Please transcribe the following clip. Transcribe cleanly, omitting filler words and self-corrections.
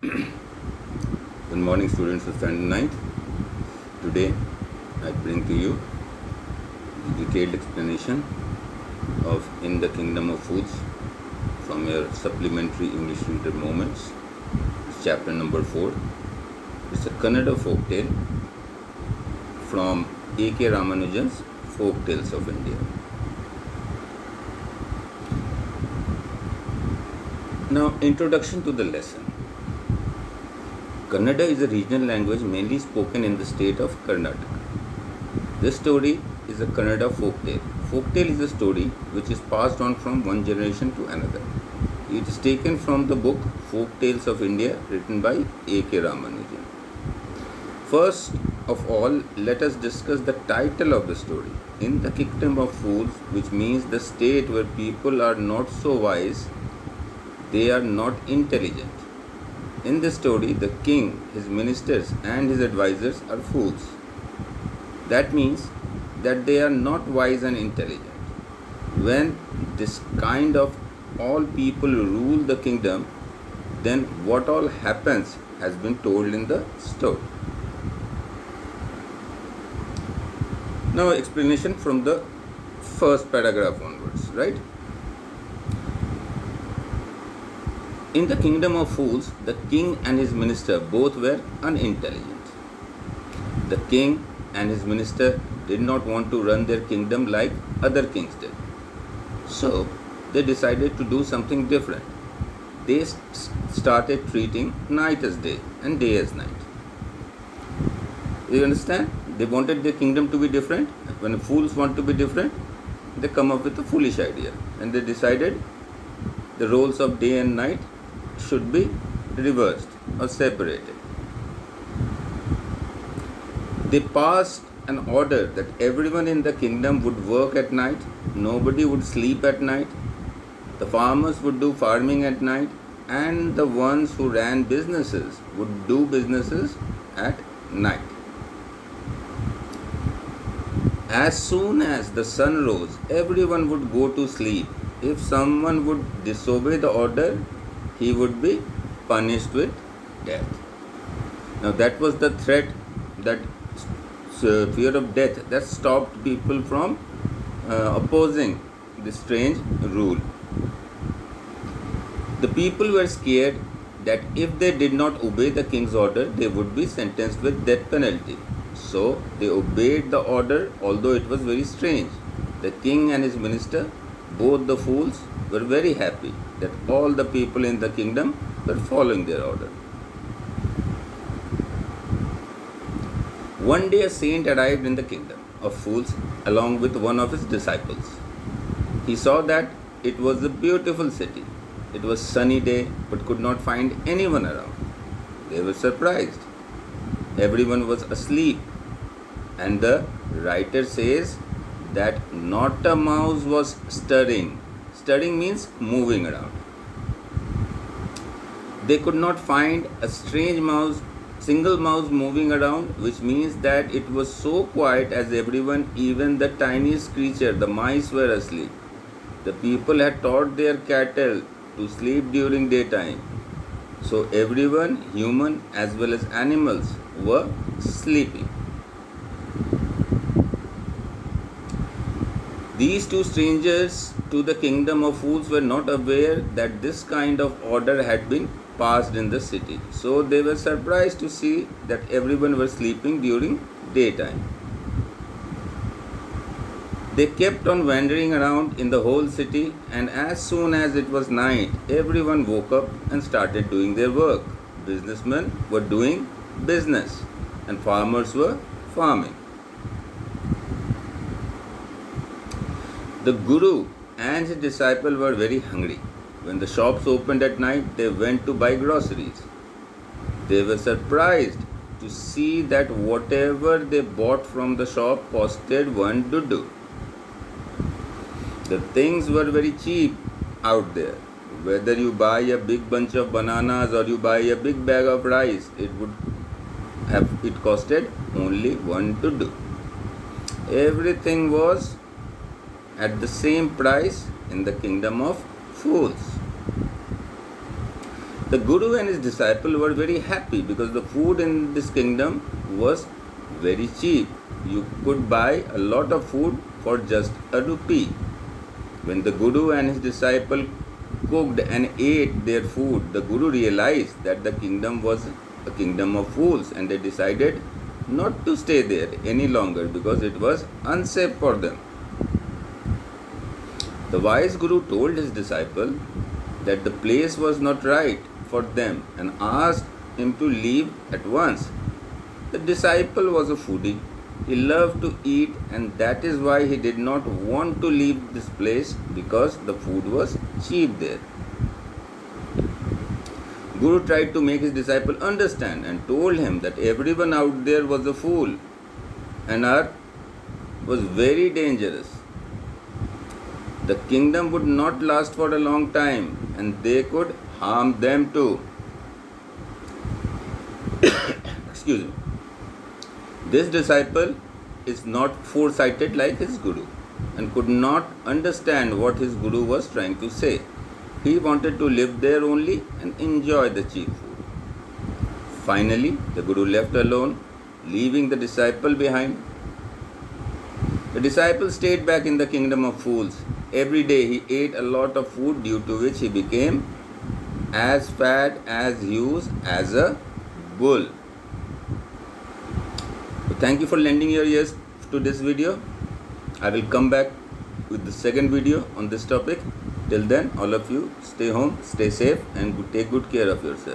Good morning, students of standard 9th. Today I bring to you the detailed explanation of In the Kingdom of Foods from your supplementary English reader moments. It's chapter number 4. It's a Kannada folk tale from A.K. Ramanujan's Folk Tales of India. Now, introduction to the lesson. Kannada is a regional language mainly spoken in the state of Karnataka. This story is a Kannada folk tale. Folk tale is a story which is passed on from one generation to another. It is taken from the book Folk Tales of India written by A.K. Ramanujan. First of all, let us discuss the title of the story. In the Kingdom of Fools, which means the state where people are not so wise, they are not intelligent. In this story, the king, his ministers, and his advisors are fools. That means that they are not wise and intelligent. When this kind of all people rule the kingdom, then what all happens has been told in the story. Now, explanation from the first paragraph onwards, right? In the kingdom of fools, the king and his minister both were unintelligent. The king and his minister did not want to run their kingdom like other kings did. So, they decided to do something different. They started treating night as day and day as night. You understand? They wanted their kingdom to be different. When fools want to be different, they come up with a foolish idea. And they decided the roles of day and night should be reversed or separated. They passed an order that everyone in the kingdom would work at night, nobody would sleep at night, the farmers would do farming at night, and the ones who ran businesses would do businesses at night. As soon as the sun rose, everyone would go to sleep. If someone would disobey the order, he would be punished with death. Now that was the threat, that fear of death that stopped people from opposing this strange rule. The people were scared that if they did not obey the king's order, they would be sentenced with death penalty. So they obeyed the order, although it was very strange. The king and his minister, both the fools, were very happy that all the people in the kingdom were following their order. One day a saint arrived in the kingdom of fools along with one of his disciples. He saw that it was a beautiful city. It was sunny day but could not find anyone around. They were surprised. Everyone was asleep, and the writer says that not a mouse was stirring. Stirring means moving around. They could not find a single mouse moving around, which means that it was so quiet as everyone, even the tiniest creature, the mice, were asleep. The people had taught their cattle to sleep during daytime. So everyone, human as well as animals, were sleeping. These two strangers to the kingdom of fools were not aware that this kind of order had been passed in the city. So they were surprised to see that everyone was sleeping during daytime. They kept on wandering around in the whole city, and as soon as it was night, everyone woke up and started doing their work. Businessmen were doing business, and farmers were farming. The guru and his disciple were very hungry. When the shops opened at night, they went to buy groceries. They were surprised to see that whatever they bought from the shop costed one dudu. The things were very cheap out there. Whether you buy a big bunch of bananas or you buy a big bag of rice, it costed only one dudu. Everything was at the same price in the kingdom of fools. The Guru and his disciple were very happy because the food in this kingdom was very cheap. You could buy a lot of food for just a rupee. When the Guru and his disciple cooked and ate their food, the Guru realized that the kingdom was a kingdom of fools, and they decided not to stay there any longer because it was unsafe for them. The wise Guru told his disciple that the place was not right for them and asked him to leave at once. The disciple was a foodie. He loved to eat, and that is why he did not want to leave this place because the food was cheap there. Guru tried to make his disciple understand and told him that everyone out there was a fool and was very dangerous. The kingdom would not last for a long time and they could harm them too. Excuse me. This disciple is not foresighted like his Guru and could not understand what his Guru was trying to say. He wanted to live there only and enjoy the cheap food. Finally, the Guru left alone, leaving the disciple behind. The disciple stayed back in the kingdom of fools. Every day he ate a lot of food, due to which he became as fat, as huge as a bull. So thank you for lending your ears to this video. I will come back with the second video on this topic. Till then, all of you stay home, stay safe, and take good care of yourself.